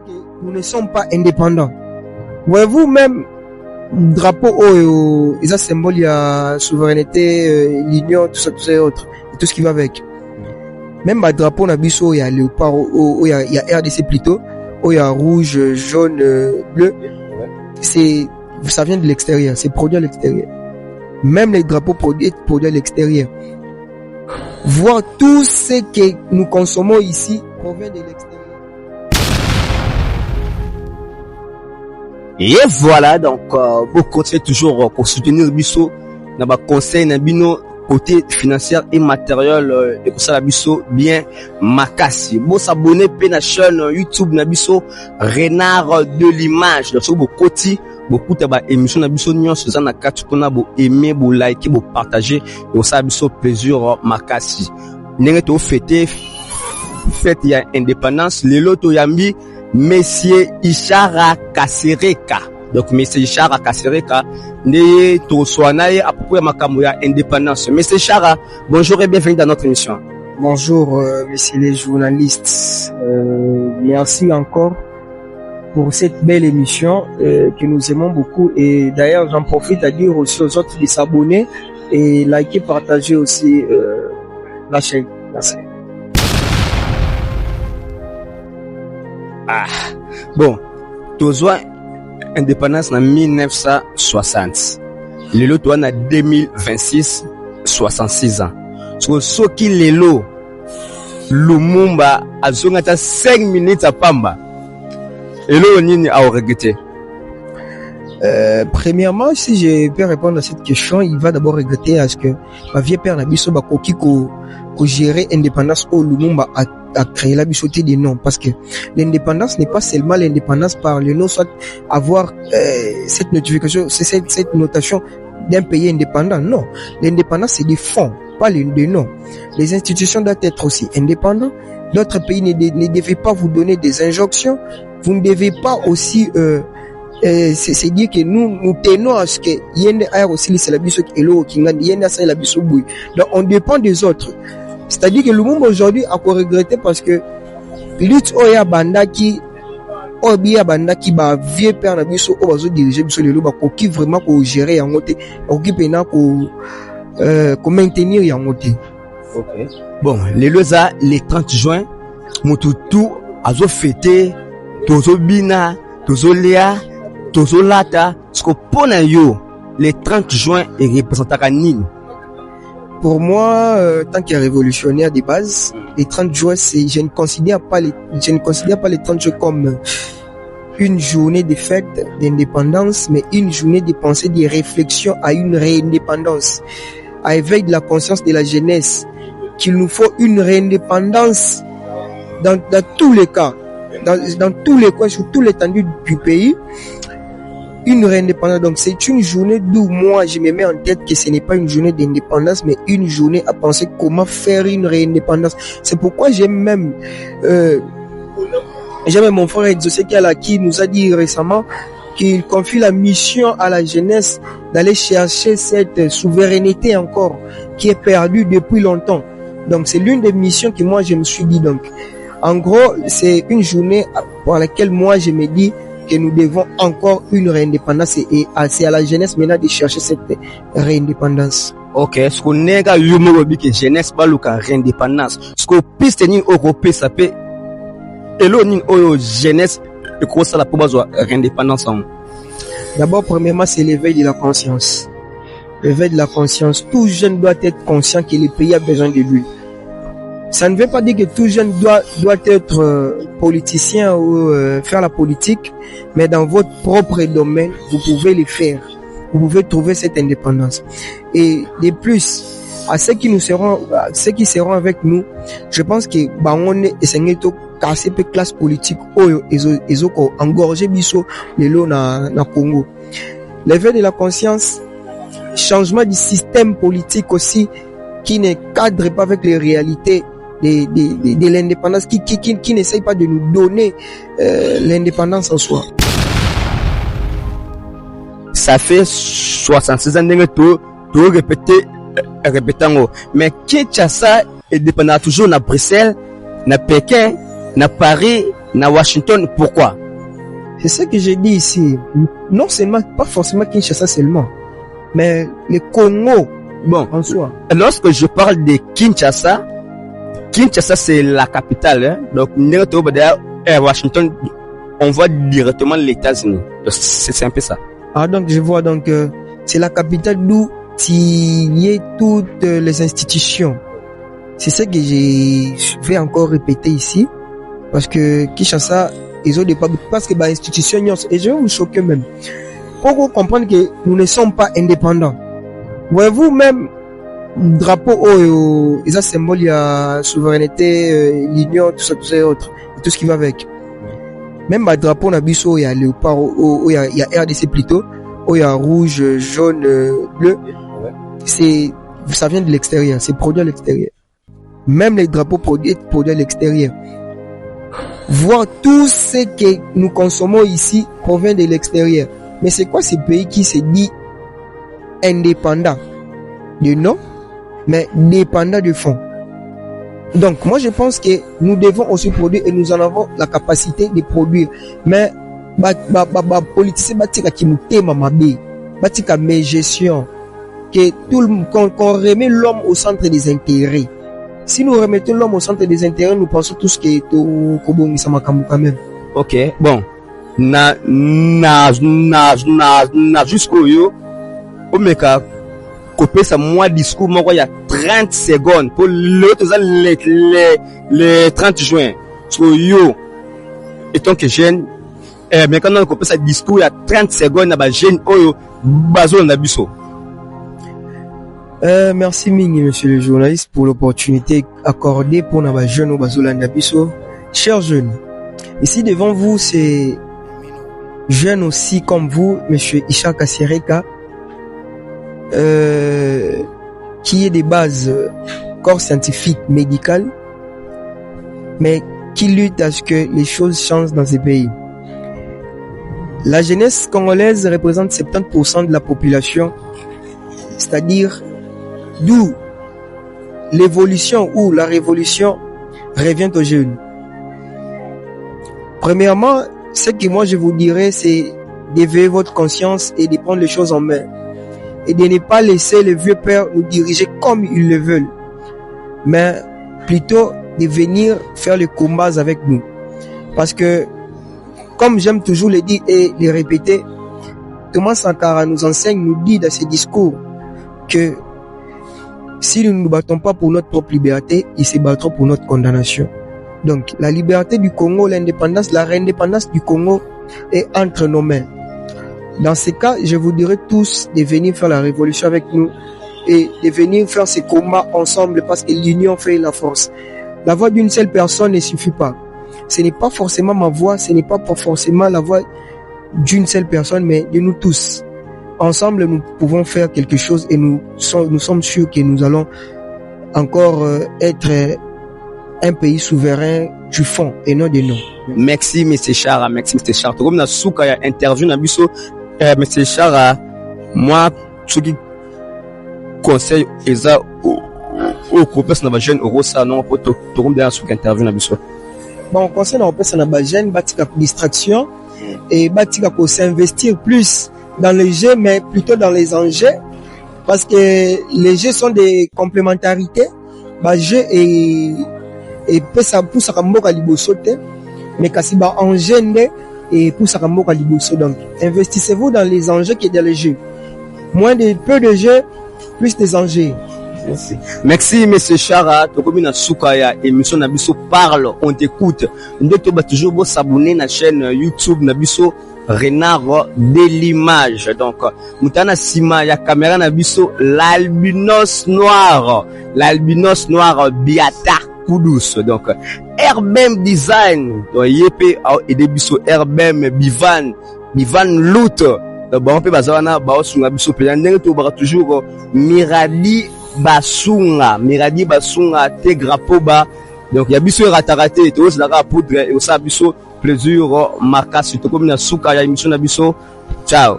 que nous ne sommes pas indépendants. Voyez-vous, même drapeau ils ont symbole, il y a souveraineté, l'union, tout ça et autres, et tout ce qui va avec. Même le drapeau Nabiso, il y a léopard, il y a RDC plutôt, il y a rouge, jaune, bleu. Ça vient de l'extérieur, c'est produit à l'extérieur. Même les drapeaux produits à l'extérieur. Voir tout ce que nous consommons ici provient de l'extérieur. Et voilà, donc, vous continuez toujours pour soutenir Bisso dans le conseil Nabino côté financier et matériel et pour ça Bisso bien makasi. Vous s'abonner à la chaîne YouTube Nabiso Renard de l'image. Donc, vous côté beaucoup de émissions Nabiso Nyon sur ça na carte qu'on a beau aimer, beau liker, beau partager et ça Bisso plaisir makasi. N'engagez to fête il y a indépendance les loto yambi Monsieur Ishara Kasereka. Donc, Monsieur Ishara Kasereka, né to soanaye à propos de makambo ya indépendance. Monsieur Ishara, bonjour et bienvenue dans notre émission. Bonjour, messieurs les journalistes. Merci encore pour cette belle émission que nous aimons beaucoup. Et d'ailleurs, j'en profite à dire aussi aux autres de s'abonner et liker, partager aussi la chaîne. Merci. Bon, tozoa indépendance en 1960. Le lot en 2026, 66 ans. Ce qui lelo Lumumba a zongata 5 minutes à Pamba. Et là, on y a regretté. Premièrement, si je peux répondre à cette question, il va d'abord regretter à ce que ma vieille père Nabiso Bakoki ko gérer indépendance au Lumumba a créé la bichoté des noms, parce que l'indépendance n'est pas seulement l'indépendance par le nom, soit avoir cette notification, cette notation d'un pays indépendant. Non, l'indépendance c'est des fonds, pas des noms. Les institutions doivent être aussi indépendantes. D'autres pays ne devaient pas vous donner des injonctions. Vous ne devez pas aussi c'est dire que nous tenons à ce que yende air aussi c'est la biso elo kingandi yende c'est la biso boui. Donc on dépend des autres. C'est-à-dire que Lumumba aujourd'hui a quoi regretter parce que lutte oya bandaki obiya bandaki ba vieux père na biso o bazo diriger biso lelo ba koki vraiment ko gérer yango te okipe na ko maintenir yango te. OK. Bon, les 30 juin mututu azo fêter tozo bina tozo lea tozo lata ce que pona yo les 30 juin et représentaka nini. Pour moi, tant que révolutionnaire de base, les 30 juin, je ne considère pas les 30 juin comme une journée de fête d'indépendance, mais une journée de pensée, de réflexion à une réindépendance, à éveil de la conscience de la jeunesse, qu'il nous faut une réindépendance dans tous les cas, dans tous les coins, sur toute l'étendue du pays. Une réindépendance, donc c'est une journée d'où moi je me mets en tête que ce n'est pas une journée d'indépendance, mais une journée à penser comment faire une réindépendance. C'est pourquoi j'aime même mon frère Exosekiala qui nous a dit récemment qu'il confie la mission à la jeunesse d'aller chercher cette souveraineté encore qui est perdue depuis longtemps. Donc c'est l'une des missions que moi je me suis dit. Donc en gros c'est une journée pour laquelle moi je me dis que nous devons encore une réindépendance et c'est à la jeunesse maintenant de chercher cette réindépendance. OK, ce qu'on est là, que jeunesse pas le réindépendance. Ce qu'on peut tenir européen, ça peut éloigner aux jeunesse et comment ça la pour besoin réindépendance. D'abord, premièrement, c'est l'éveil de la conscience. L'éveil de la conscience. Tout jeune doit être conscient que le pays a besoin de lui. Ça ne veut pas dire que tout jeune doit être politicien ou faire la politique, mais dans votre propre domaine, vous pouvez le faire. Vous pouvez trouver cette indépendance. Et de plus, à ceux qui seront avec nous, je pense que on est essayé de casser peu classe politique ils ont engorgé biso lelo na Congo. L'éveil de la conscience, changement du système politique aussi qui ne cadre pas avec les réalités de l'indépendance, qui n'essaye pas de nous donner l'indépendance en soi. Ça fait 66 ans que tu répétant, mais Kinshasa est dépendant toujours na Bruxelles, na Pékin, na Paris, na Washington, pourquoi? C'est ce que j'ai dit ici. Non seulement, pas forcément Kinshasa seulement, mais le Congo, bon, en soi. Lorsque je parle de Kinshasa, c'est la capitale, hein? Donc, Washington, on voit directement les États-Unis. C'est un peu ça. Ah, donc, je vois, donc, c'est la capitale d'où il y a toutes les institutions. C'est ce que je vais encore répéter ici. Parce que Kinshasa, ils ont des parce que les institutions, et je vais vous choquer même. Pour vous comprendre que nous ne sommes pas indépendants. Voyez-vous, même, drapeau, ils ont symbole, il y a souveraineté, l'union, tout ça et autres. Et tout ce qui va avec. Même le drapeau, on a il y a léopard, il y a RDC plutôt, il y a rouge, jaune, bleu. Ça vient de l'extérieur, c'est produit à l'extérieur. Même les drapeaux produits à l'extérieur. Voir tout ce que nous consommons ici provient de l'extérieur. Mais c'est quoi ces pays qui se dit indépendants de nom, mais dépendants du fond? Donc, moi, je pense que nous devons aussi produire et nous en avons la capacité de produire. Mais, politicien, qui nous thème mabé, mes gestion, que qu'on remet l'homme au centre des intérêts. Si nous remettons l'homme au centre des intérêts, nous pensons tous que tout Kobongi Samakambu quand même. Ok, bon. Jusqu'au yo, omeka, copier ça, moi, discours, moi, il y a 30 secondes pour les 30 juin. So yo, étant que jeune, mais quand on copie ça discours, il y a 30 secondes, il y a jeune, oyo, bazo, on a biso. Merci Mingi, monsieur le journaliste, pour l'opportunité accordée pour nos jeunes au Bazolanda Bisso. Chers jeunes, ici devant vous, c'est jeunes aussi comme vous, monsieur Isha Kassireka, qui est des bases corps scientifique, médical, mais qui lutte à ce que les choses changent dans ces pays. La jeunesse congolaise représente 70% de la population, c'est-à-dire d'où l'évolution ou la révolution revient aux jeunes. Premièrement, ce que moi je vous dirais, c'est d'éveiller votre conscience et de prendre les choses en main. Et de ne pas laisser les vieux pères nous diriger comme ils le veulent. Mais plutôt de venir faire les combats avec nous. Parce que, comme j'aime toujours le dire et le répéter, Thomas Sankara nous enseigne, nous dit dans ses discours que si nous ne nous battons pas pour notre propre liberté, ils se battront pour notre condamnation. Donc, la liberté du Congo, l'indépendance, la réindépendance du Congo est entre nos mains. Dans ces cas, je vous dirais tous de venir faire la révolution avec nous et de venir faire ces combats ensemble parce que l'union fait la force. La voix d'une seule personne ne suffit pas. Ce n'est pas forcément ma voix, ce n'est pas forcément la voix d'une seule personne, mais de nous tous. Ensemble, nous pouvons faire quelque chose et nous sommes sûrs que nous allons encore être un pays souverain du fond et non des noms. Merci, M. Chara. Merci, M. Chara. Comme na souka ya interview na biso, M. Chara, moi, ce qui conseille eza au copes na ba jeune euro ça non pour tout monde na souka interview na biso. Bon, conseil na opesa na ba jeune batika distraction et batika ko s'investir plus dans les jeux, mais plutôt dans les enjeux, parce que les jeux sont des complémentarités. Bah, jeu et pesa poussa kamboka liboso te, mais kasi ba enjeu et poussa kamboka liboso. Donc, investissez-vous dans les enjeux qui est dans les jeux. Peu de jeux, plus des enjeux. Merci, M. Chara. Tokomi na Soukaya, émission Nabiso parle, on t'écoute. Nous devons toujours s'abonner à la chaîne YouTube Nabiso Renard de l'image. Donc, Moutana Sima, ya caméra Nabiso, l'albinos noir Biata Koudous. Donc, Herbem Design, donc Yépé et Debiso Herbem Bivan Loot. Bon, on peut bazana, baosunga biso pédane, to bara toujours Miradi Basunga te grapoba. Donc, ya biso ratarate, to se la poudre et au sa biso plaisir marqué sur comme na souka ya émission na biso. Ciao.